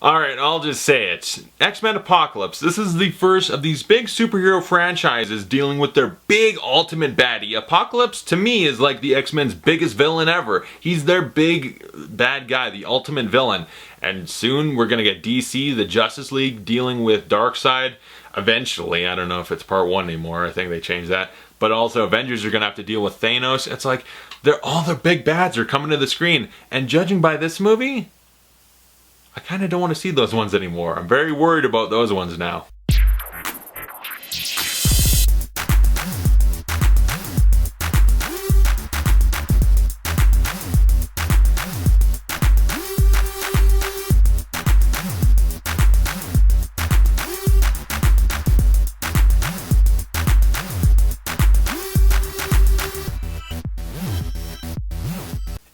Alright, I'll just say it. X-Men Apocalypse. This is the first of these big superhero franchises dealing with their big ultimate baddie. Apocalypse, to me, is like the X-Men's biggest villain ever. He's their big bad guy, the ultimate villain. And soon we're going to get DC, the Justice League, dealing with Darkseid. Eventually, I don't know if it's part 1 anymore. I think they changed that. But also Avengers are going to have to deal with Thanos. It's like, all their big bads are coming to the screen. And judging by this movie, I kind of don't want to see those ones anymore. I'm very worried about those ones now.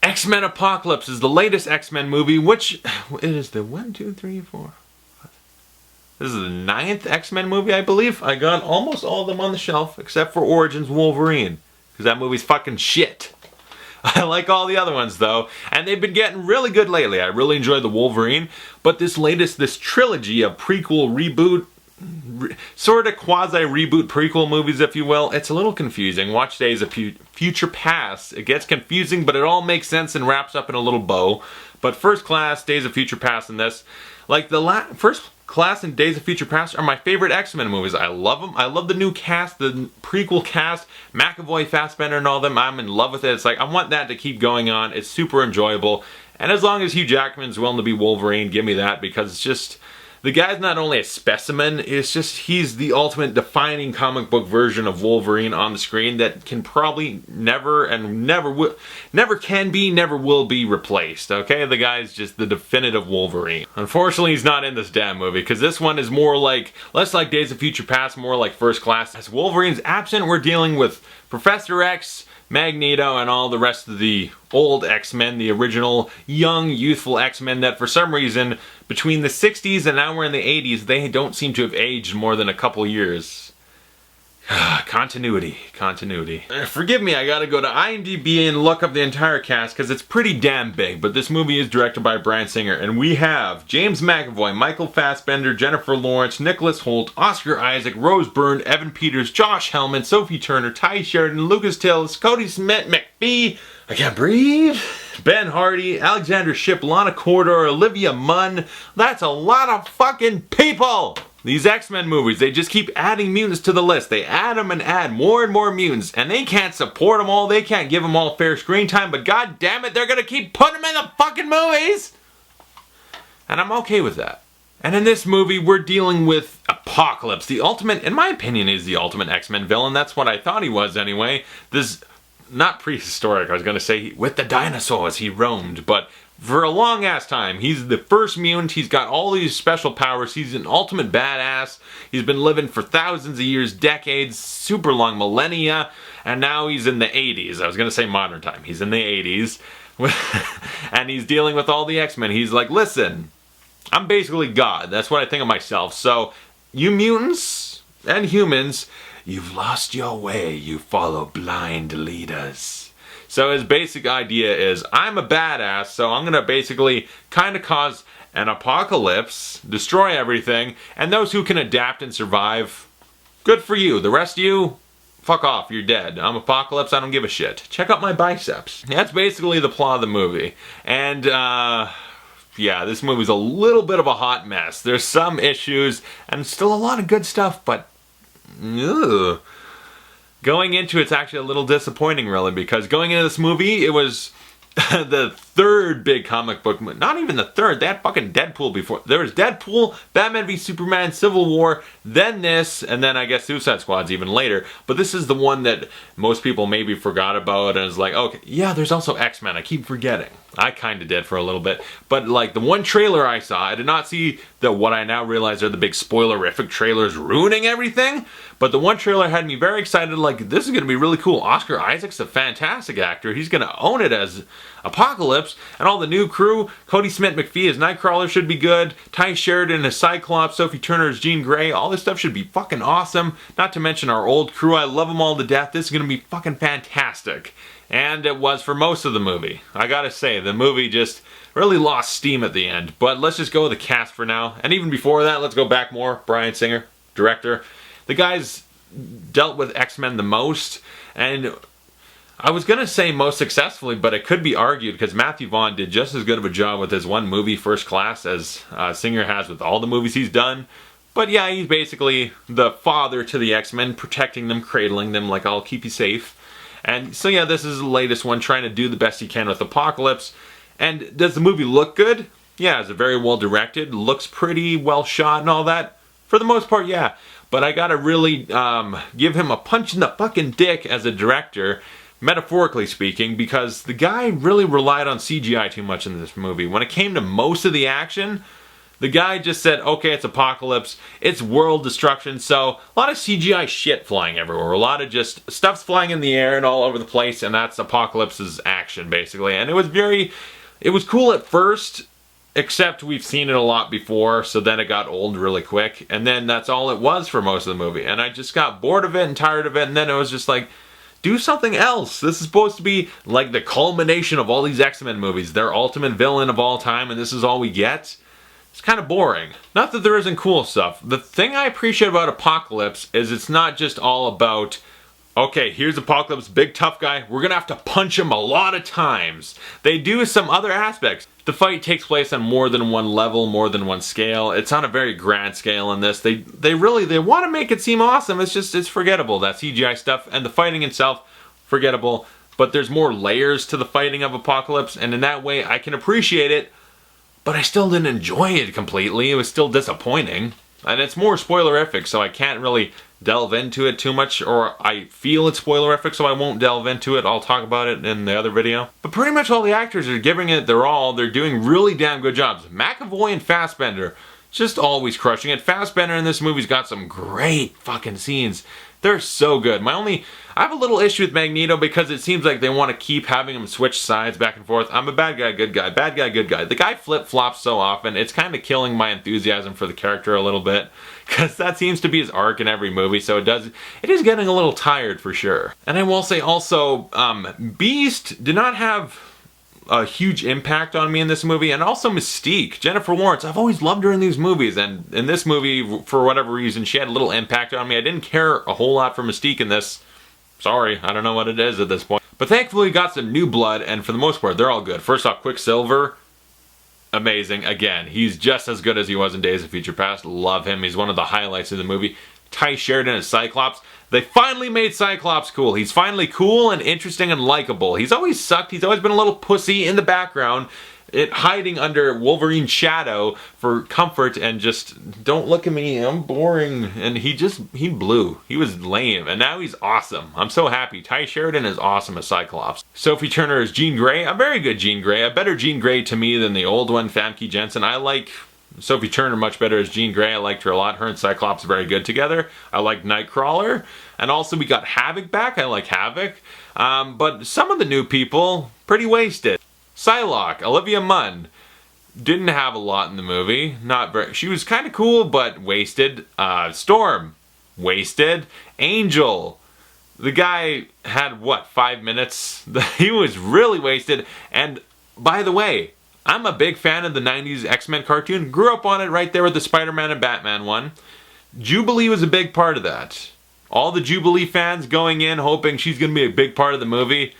X-Men Apocalypse is the latest X-Men movie, which it is the 1, 2, 3, 4. This is the 9th X-Men movie, I believe. I got almost all of them on the shelf, except for Origins Wolverine, because that movie's fucking shit. I like all the other ones though, and they've been getting really good lately. I really enjoy the Wolverine, but this trilogy of prequel, reboot, sort of quasi-reboot prequel movies, if you will, it's a little confusing. Watch Days of Future Past. It gets confusing, but it all makes sense and wraps up in a little bow. But First Class, Days of Future Past, and this, like the First Class and Days of Future Past are my favorite X-Men movies. I love them. I love the new cast, the prequel cast, McAvoy, Fassbender, and all them. I'm in love with it. It's like, I want that to keep going on. It's super enjoyable. And as long as Hugh Jackman's willing to be Wolverine, give me that, because it's just, the guy's not only a specimen, it's just, he's the ultimate defining comic book version of Wolverine on the screen that can probably never will be replaced, okay? The guy's just the definitive Wolverine. Unfortunately, he's not in this damn movie, because this one is more like, less like Days of Future Past, more like First Class. As Wolverine's absent, we're dealing with Professor X, Magneto, and all the rest of the old X-Men, the original young, youthful X-Men that for some reason, between the 60s and now we're in the 80s, they don't seem to have aged more than a couple years. Continuity. Forgive me, I gotta go to IMDb and look up the entire cast because it's pretty damn big, but this movie is directed by Bryan Singer, and we have James McAvoy, Michael Fassbender, Jennifer Lawrence, Nicholas Hoult, Oscar Isaac, Rose Byrne, Evan Peters, Josh Hellman, Sophie Turner, Ty Sheridan, Lucas Tillis, Kodi, Smit-McPhee, I can't breathe, Ben Hardy, Alexandra, Shipp, Lana Corridor, Olivia Munn. That's a lot of fucking people! These X-Men movies, they just keep adding mutants to the list. They add them and add more and more mutants, and they can't support them all, they can't give them all fair screen time, but god damn it, they're gonna keep putting them in the fucking movies! And I'm okay with that. And in this movie, we're dealing with Apocalypse, the ultimate, in my opinion, is the ultimate X-Men villain. That's what I thought he was anyway. This, not prehistoric, I was gonna say, with the dinosaurs he roamed, but for a long ass time. He's the first mutant, he's got all these special powers, he's an ultimate badass, he's been living for thousands of years, decades, super long millennia, and now he's in the 80s. I was gonna say modern time, he's in the 80s, and he's dealing with all the X-Men. He's like, listen, I'm basically God, that's what I think of myself, so you mutants and humans, you've lost your way, you follow blind leaders. So his basic idea is, I'm a badass, so I'm gonna basically kind of cause an apocalypse, destroy everything, and those who can adapt and survive, good for you. The rest of you, fuck off, you're dead. I'm Apocalypse, I don't give a shit. Check out my biceps. That's basically the plot of the movie. And, yeah, this movie's a little bit of a hot mess. There's some issues, and still a lot of good stuff, but, ugh. Going into it's actually a little disappointing, really, because going into this movie, it was the third big comic book, not even the third, they had fucking Deadpool before. There was Deadpool, Batman v Superman, Civil War, then this, and then I guess Suicide Squad's even later. But this is the one that most people maybe forgot about, and is like, okay, yeah, there's also X-Men, I keep forgetting. I kinda did for a little bit. But like the one trailer I saw, I did not see what I now realize are the big spoilerific trailers ruining everything. But the one trailer had me very excited, like, this is gonna be really cool. Oscar Isaac's a fantastic actor, he's gonna own it as Apocalypse. Apocalypse. And all the new crew, Kodi Smit-McPhee as Nightcrawler should be good. Ty Sheridan as Cyclops, Sophie Turner as Jean Grey. All this stuff should be fucking awesome. Not to mention our old crew. I love them all to death. This is going to be fucking fantastic. And it was for most of the movie. I gotta say, the movie just really lost steam at the end. But let's just go with the cast for now. And even before that, let's go back more. Bryan Singer, director. The guy's dealt with X-Men the most. And I was gonna say most successfully, but it could be argued because Matthew Vaughn did just as good of a job with his one movie, First Class, as Singer has with all the movies he's done. But yeah, he's basically the father to the X-Men, protecting them, cradling them, like, I'll keep you safe. And so yeah, this is the latest one, trying to do the best he can with Apocalypse. And does the movie look good? Yeah, it's very well directed, looks pretty well shot and all that. For the most part, yeah. But I gotta really give him a punch in the fucking dick as a director, metaphorically speaking, because the guy really relied on CGI too much in this movie. When it came to most of the action, the guy just said, okay, it's Apocalypse, it's world destruction, so a lot of CGI shit flying everywhere. A lot of just stuff's flying in the air and all over the place, and that's Apocalypse's action, basically. And it was cool at first, except we've seen it a lot before, so then it got old really quick. And then that's all it was for most of the movie. And I just got bored of it and tired of it, and then it was just like, do something else. This is supposed to be like the culmination of all these X-Men movies, their ultimate villain of all time, and this is all we get. It's kind of boring. Not that there isn't cool stuff. The thing I appreciate about Apocalypse is it's not just all about, okay, here's Apocalypse, big tough guy, we're gonna have to punch him a lot of times. They do some other aspects. The fight takes place on more than one level, more than one scale. It's on a very grand scale in this. They want to make it seem awesome. It's forgettable, that CGI stuff, and the fighting itself, forgettable. But there's more layers to the fighting of Apocalypse, and in that way I can appreciate it. But I still didn't enjoy it completely. It was still disappointing. And it's more spoilerific, so I can't really delve into it too much, or I feel it's spoilerific, so I won't delve into it. I'll talk about it in the other video. But pretty much all the actors are giving it their all. They're doing really damn good jobs. McAvoy and Fassbender, just always crushing it. Fassbender in this movie's got some great fucking scenes. They're so good. I have a little issue with Magneto because it seems like they want to keep having him switch sides back and forth. I'm a bad guy, good guy, bad guy, good guy. The guy flip-flops so often, it's kind of killing my enthusiasm for the character a little bit, because that seems to be his arc in every movie, so it is getting a little tired for sure. And I will say also, Beast did not have a huge impact on me in this movie, and also Mystique, Jennifer Lawrence. I've always loved her in these movies, and in this movie, for whatever reason, she had a little impact on me. I didn't care a whole lot for Mystique in this. Sorry, I don't know what it is at this point. But thankfully we got some new blood, and for the most part, they're all good. First off, Quicksilver, amazing. Again, he's just as good as he was in Days of Future Past. Love him. He's one of the highlights of the movie. Ty Sheridan as Cyclops. They finally made Cyclops cool. He's finally cool and interesting and likable. He's always sucked. He's always been a little pussy in the background, hiding under Wolverine's shadow for comfort and just, don't look at me, I'm boring. And he blew. He was lame, and now he's awesome. I'm so happy. Ty Sheridan is awesome as Cyclops. Sophie Turner as Jean Grey, a very good Jean Grey. A better Jean Grey to me than the old one, Famke Janssen. I like Sophie Turner much better as Jean Grey. I liked her a lot. Her and Cyclops are very good together. I like Nightcrawler. And also we got Havoc back. I like Havoc. But some of the new people, pretty wasted. Psylocke, Olivia Munn, didn't have a lot in the movie. She was kind of cool, but wasted. Storm, wasted. Angel, the guy had, what, 5 minutes? He was really wasted. And by the way, I'm a big fan of the 90s X-Men cartoon. Grew up on it right there with the Spider-Man and Batman one. Jubilee was a big part of that. All the Jubilee fans going in hoping she's going to be a big part of the movie.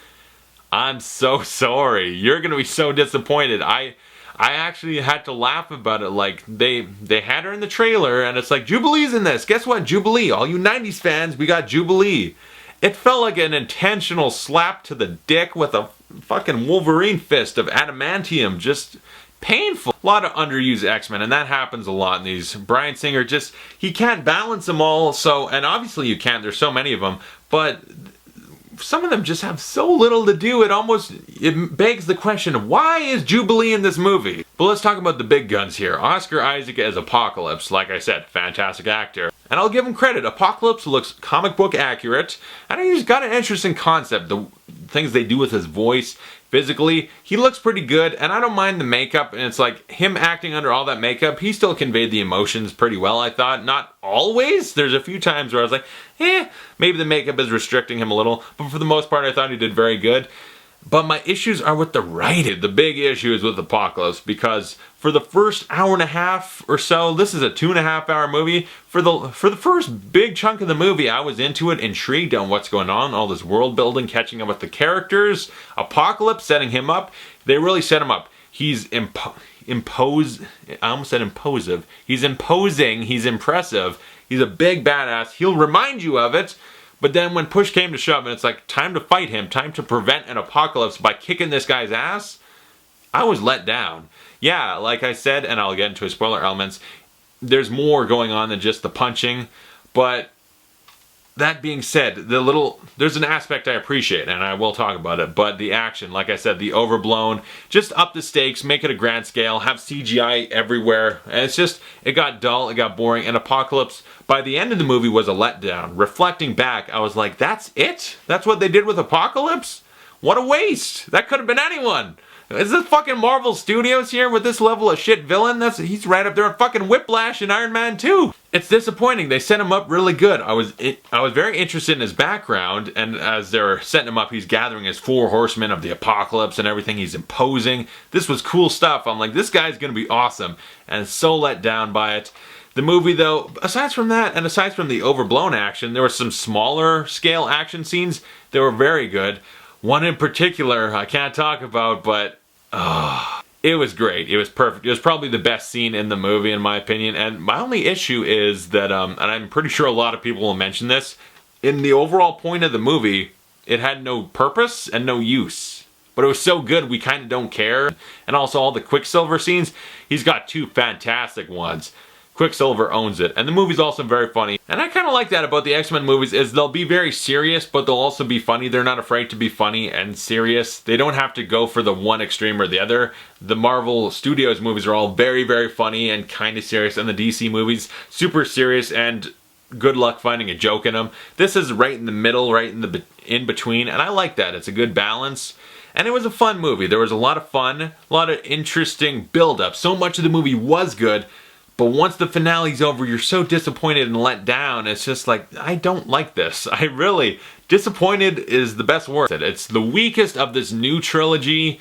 I'm so sorry. You're going to be so disappointed. I actually had to laugh about it. Like, they had her in the trailer, and it's like, Jubilee's in this. Guess what? Jubilee. All you 90s fans, we got Jubilee. It felt like an intentional slap to the dick with a fucking Wolverine fist of adamantium. Just painful. A lot of underused X-Men, and that happens a lot in these. Bryan Singer just, he can't balance them all, so, and obviously you can't, there's so many of them, but some of them just have so little to do, it begs the question, why is Jubilee in this movie? But let's talk about the big guns here. Oscar Isaac as Apocalypse, like I said, fantastic actor. And I'll give him credit, Apocalypse looks comic book accurate, and he's got an interesting concept. things they do with his voice. Physically, he looks pretty good, and I don't mind the makeup, and it's like him acting under all that makeup, he still conveyed the emotions pretty well, I thought. Not always. There's a few times where I was like, maybe the makeup is restricting him a little, but for the most part, I thought he did very good. But my issues are with the writing. The big issue is with Apocalypse, because for the first hour and a half or so, this is a 2.5 hour movie. For the first big chunk of the movie, I was into it, intrigued on what's going on, all this world building, catching up with the characters, Apocalypse, setting him up. They really set him up. He's imposing, he's imposing, he's impressive, he's a big badass. He'll remind you of it. But then when push came to shove and it's like time to fight him, time to prevent an apocalypse by kicking this guy's ass, I was let down. Yeah, like I said, and I'll get into spoiler elements, there's more going on than just the punching. But that being said, there's an aspect I appreciate, and I will talk about it, but the action, like I said, the overblown, just up the stakes, make it a grand scale, have CGI everywhere, and it's just, it got dull, it got boring, and Apocalypse, by the end of the movie, was a letdown. Reflecting back, I was like, that's it? That's what they did with Apocalypse? What a waste! That could have been anyone! Is this fucking Marvel Studios here with this level of shit villain? He's right up there with fucking Whiplash and Iron Man 2. It's disappointing. They set him up really good. I was very interested in his background, and as they're setting him up, he's gathering his 4 horsemen of the apocalypse and everything. He's imposing. This was cool stuff. I'm like, this guy's gonna be awesome, and so let down by it. The movie, though, aside from that, and aside from the overblown action, there were some smaller scale action scenes that were very good. One in particular I can't talk about, but it was great. It was perfect. It was probably the best scene in the movie, in my opinion. And my only issue is that, and I'm pretty sure a lot of people will mention this, in the overall point of the movie, it had no purpose and no use. But it was so good, we kind of don't care. And also all the Quicksilver scenes, he's got 2 fantastic ones. Quicksilver owns it. And the movie's also very funny. And I kind of like that about the X-Men movies, is they'll be very serious, but they'll also be funny. They're not afraid to be funny and serious. They don't have to go for the one extreme or the other. The Marvel Studios movies are all very, very funny and kind of serious. And the DC movies, super serious and good luck finding a joke in them. This is right in the middle, right in between. And I like that. It's a good balance. And it was a fun movie. There was a lot of fun, a lot of interesting build-up. So much of the movie was good. But once the finale's over, you're so disappointed and let down. It's just like, I don't like this. Disappointed is the best word. It's the weakest of this new trilogy,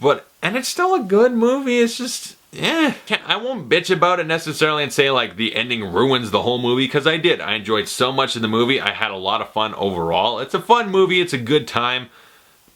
and it's still a good movie. It's just, I won't bitch about it necessarily and say like the ending ruins the whole movie, because I did. I enjoyed so much of the movie. I had a lot of fun overall. It's a fun movie. It's a good time,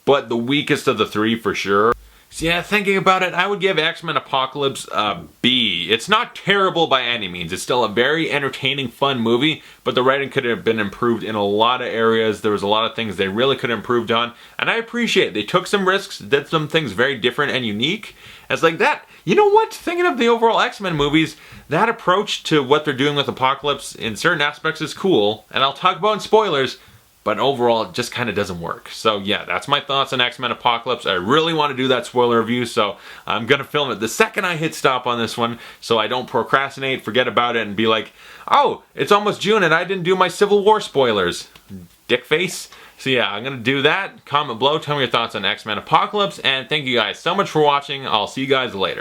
but the weakest of the 3 for sure. So yeah, thinking about it, I would give X-Men Apocalypse a B. It's not terrible by any means. It's still a very entertaining, fun movie, but the writing could have been improved in a lot of areas. There was a lot of things they really could have improved on, and I appreciate it. They took some risks, did some things very different and unique. It's like that. You know what? Thinking of the overall X-Men movies, that approach to what they're doing with Apocalypse in certain aspects is cool, and I'll talk about in spoilers, but overall, it just kind of doesn't work. So yeah, that's my thoughts on X-Men Apocalypse. I really want to do that spoiler review, so I'm going to film it the second I hit stop on this one, so I don't procrastinate, forget about it, and be like, oh, it's almost June and I didn't do my Civil War spoilers. Dick face. So yeah, I'm going to do that. Comment below, tell me your thoughts on X-Men Apocalypse, and thank you guys so much for watching. I'll see you guys later.